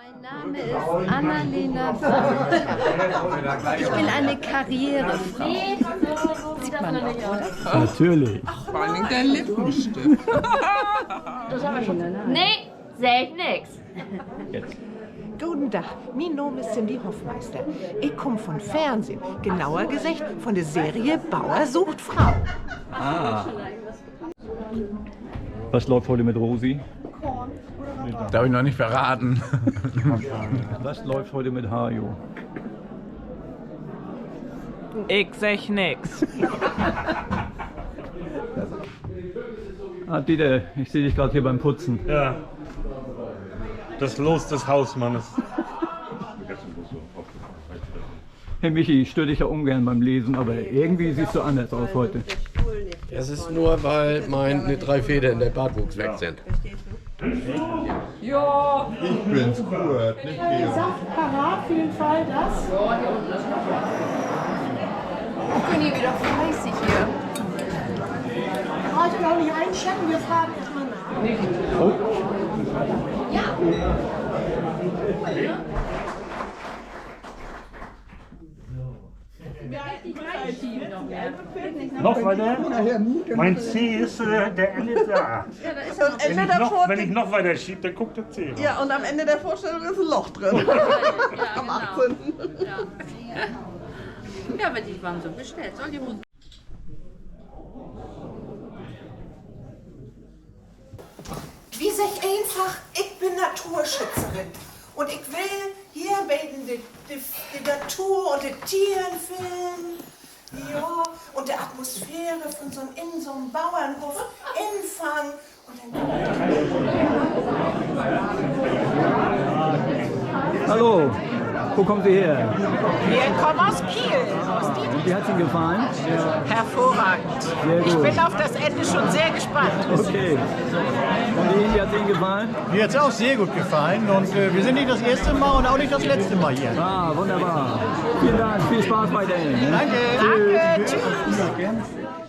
Mein Name ist Annalena Bauer. Ich bin eine Karrierefrau. Sieht man doch, oder? Natürlich. Vor allem der Lippenstift. Das haben wir schon. Nee, sag ich nix. Jetzt. Guten Tag, mein Name ist Cindy Hoffmeister. Ich komme von Fernsehen, genauer gesagt von der Serie Bauer sucht Frau. Ah. Was läuft heute mit Rosi? Darf ich noch nicht verraten. Was läuft heute mit Hajo? Ich sag nix. Ah, Dieter, ich sehe dich gerade hier beim Putzen. Ja. Das Los des Hausmannes. Hey Michi, ich störe dich ja ungern beim Lesen, aber irgendwie siehst du anders aus heute. Das ist nur, weil meine 3 Federn in der Bartwuchs weg sind. Ja. Ich bin's, Kurt, nicht Georg. Saft parat für den Fall, das? Können ihr wieder fleißig hier? Heute noch nicht einchecken, wir fragen erstmal nach. Noch weiter? Mein C ist, der endet da. Wenn ich noch weiter schiebe, dann guckt der C. Ja, und am Ende der Vorstellung ist ein Loch drin. Am 18. Ja, aber die waren so bestellt. Soll die Musik. Wie sag ich einfach, ich bin Naturschützerin. Und ich will hier bei die Natur und den Tieren filmen. Ja, und der Atmosphäre von so einem Bauernhof einfangen. Und dann Hallo, wo kommen Sie her? Wir kommen aus Kiel. Und wie hat es Ihnen gefallen? Hervorragend. Sehr Ich gut. bin auf das Ende schon sehr gespannt. Okay. Und Ihnen, wie hat es Ihnen gefallen? Mir hat es auch sehr gut gefallen und wir sind nicht das erste Mal und auch nicht das letzte Mal hier. Ah, wunderbar. Vielen Dank, viel Spaß weiterhin. Danke. Danke, tschüss.